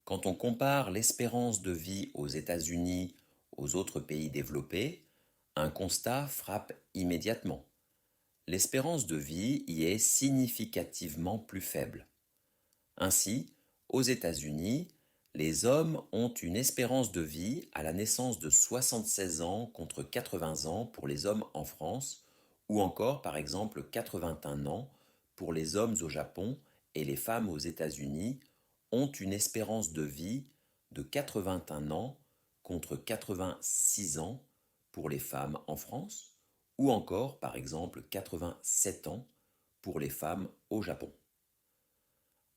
Quand on compare l'espérance de vie aux États-Unis aux autres pays développés, un constat frappe immédiatement. L'espérance de vie y est significativement plus faible. Ainsi, aux États-Unis, les hommes ont une espérance de vie à la naissance de 76 ans contre 80 ans pour les hommes en France, ou encore par exemple 81 ans pour les hommes au Japon, et les femmes aux États-Unis ont une espérance de vie de 81 ans contre 86 ans pour les femmes en France, ou encore par exemple 87 ans pour les femmes au Japon.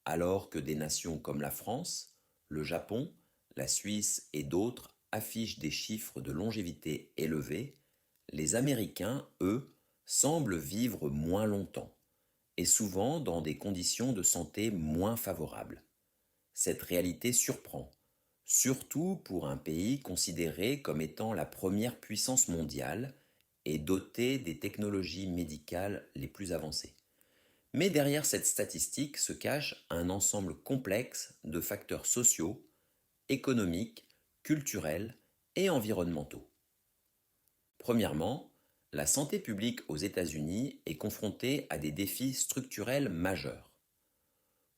Alors que des nations comme la France, le Japon, la Suisse et d'autres affichent des chiffres de longévité élevés, les Américains, eux, semblent vivre moins longtemps, et souvent dans des conditions de santé moins favorables. Cette réalité surprend, surtout pour un pays considéré comme étant la première puissance mondiale et doté des technologies médicales les plus avancées. Mais derrière cette statistique se cache un ensemble complexe de facteurs sociaux, économiques, culturels et environnementaux. Premièrement, la santé publique aux États-Unis est confrontée à des défis structurels majeurs.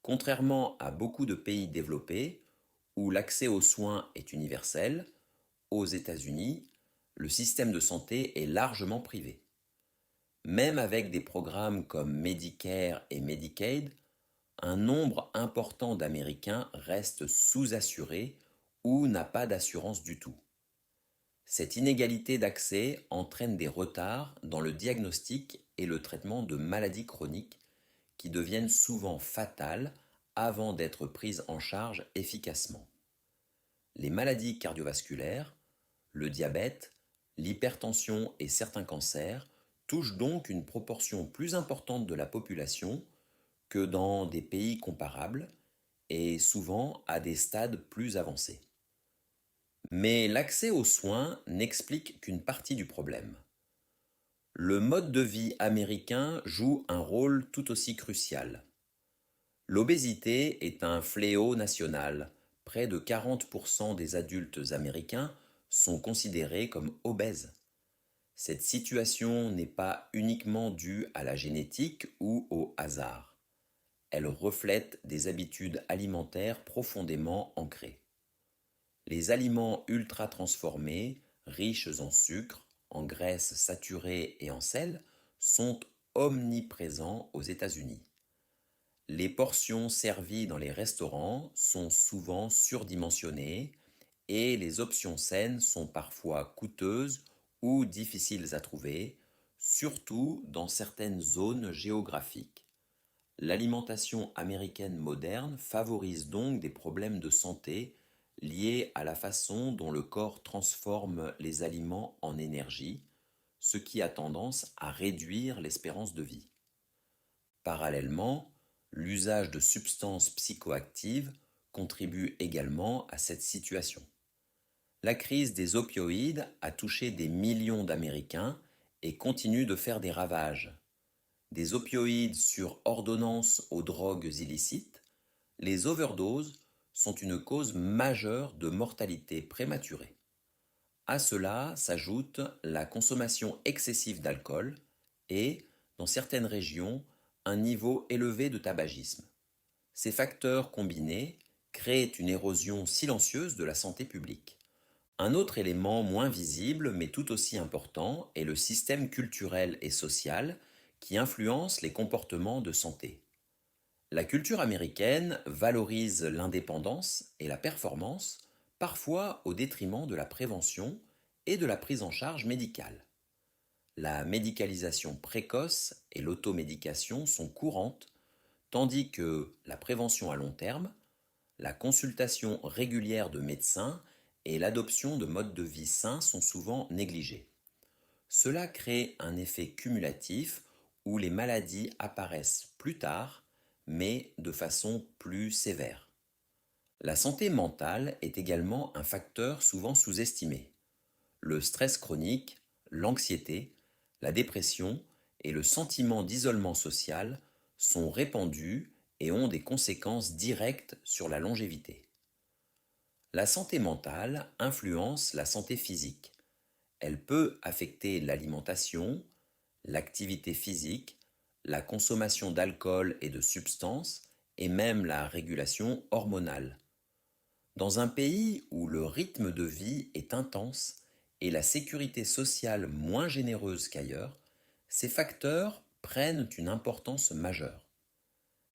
Contrairement à beaucoup de pays développés, où l'accès aux soins est universel, aux États-Unis, le système de santé est largement privé. Même avec des programmes comme Medicare et Medicaid, un nombre important d'Américains reste sous-assuré ou n'a pas d'assurance du tout. Cette inégalité d'accès entraîne des retards dans le diagnostic et le traitement de maladies chroniques qui deviennent souvent fatales avant d'être prises en charge efficacement. Les maladies cardiovasculaires, le diabète, l'hypertension et certains cancers touchent donc une proportion plus importante de la population que dans des pays comparables et souvent à des stades plus avancés. Mais l'accès aux soins n'explique qu'une partie du problème. Le mode de vie américain joue un rôle tout aussi crucial. L'obésité est un fléau national. Près de 40% des adultes américains sont considérés comme obèses. Cette situation n'est pas uniquement due à la génétique ou au hasard. Elle reflète des habitudes alimentaires profondément ancrées. Les aliments ultra transformés, riches en sucre, en graisses saturées et en sel, sont omniprésents aux États-Unis. Les portions servies dans les restaurants sont souvent surdimensionnées et les options saines sont parfois coûteuses ou difficiles à trouver, surtout dans certaines zones géographiques. L'alimentation américaine moderne favorise donc des problèmes de santé liés à la façon dont le corps transforme les aliments en énergie, ce qui a tendance à réduire l'espérance de vie. Parallèlement, l'usage de substances psychoactives contribue également à cette situation. La crise des opioïdes a touché des millions d'Américains et continue de faire des ravages. Des opioïdes sur ordonnance aux drogues illicites, les overdoses sont une cause majeure de mortalité prématurée. À cela s'ajoute la consommation excessive d'alcool et, dans certaines régions, un niveau élevé de tabagisme. Ces facteurs combinés créent une érosion silencieuse de la santé publique. Un autre élément moins visible mais tout aussi important est le système culturel et social qui influence les comportements de santé. La culture américaine valorise l'indépendance et la performance, parfois au détriment de la prévention et de la prise en charge médicale. La médicalisation précoce et l'automédication sont courantes, tandis que la prévention à long terme, la consultation régulière de médecins et l'adoption de modes de vie sains sont souvent négligées. Cela crée un effet cumulatif où les maladies apparaissent plus tard, mais de façon plus sévère. La santé mentale est également un facteur souvent sous-estimé. Le stress chronique, l'anxiété, la dépression et le sentiment d'isolement social sont répandus et ont des conséquences directes sur la longévité. La santé mentale influence la santé physique. Elle peut affecter l'alimentation, l'activité physique, la consommation d'alcool et de substances, et même la régulation hormonale. Dans un pays où le rythme de vie est intense et la sécurité sociale moins généreuse qu'ailleurs, ces facteurs prennent une importance majeure.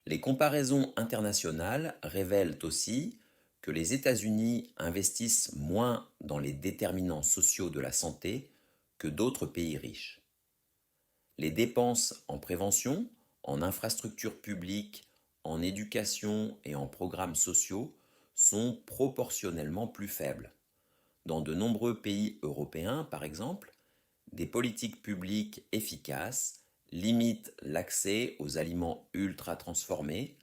Les comparaisons internationales révèlent aussi que les États-Unis investissent moins dans les déterminants sociaux de la santé que d'autres pays riches. Les dépenses en prévention, en infrastructures publiques, en éducation et en programmes sociaux sont proportionnellement plus faibles. Dans de nombreux pays européens, par exemple, des politiques publiques efficaces limitent l'accès aux aliments ultra transformés,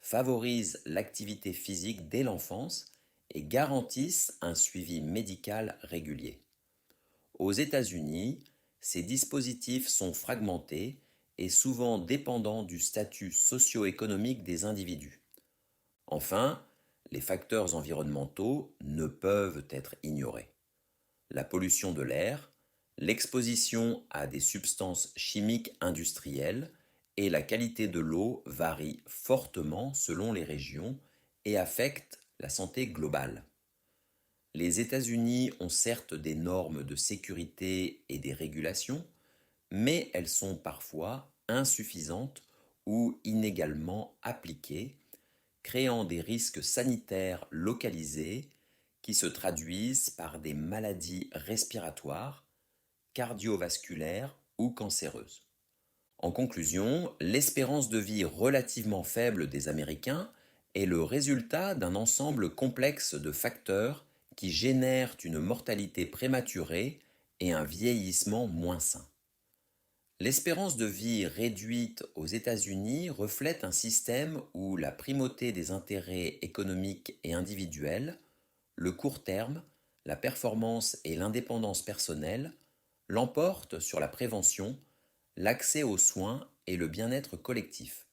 favorisent l'activité physique dès l'enfance et garantissent un suivi médical régulier. Aux États-Unis, ces dispositifs sont fragmentés et souvent dépendants du statut socio-économique des individus. Enfin, les facteurs environnementaux ne peuvent être ignorés. La pollution de l'air, l'exposition à des substances chimiques industrielles et la qualité de l'eau varient fortement selon les régions et affectent la santé globale. Les États-Unis ont certes des normes de sécurité et des régulations, mais elles sont parfois insuffisantes ou inégalement appliquées, créant des risques sanitaires localisés qui se traduisent par des maladies respiratoires, cardiovasculaires ou cancéreuses. En conclusion, l'espérance de vie relativement faible des Américains est le résultat d'un ensemble complexe de facteurs qui génèrent une mortalité prématurée et un vieillissement moins sain. L'espérance de vie réduite aux États-Unis reflète un système où la primauté des intérêts économiques et individuels, le court terme, la performance et l'indépendance personnelle l'emportent sur la prévention, l'accès aux soins et le bien-être collectif.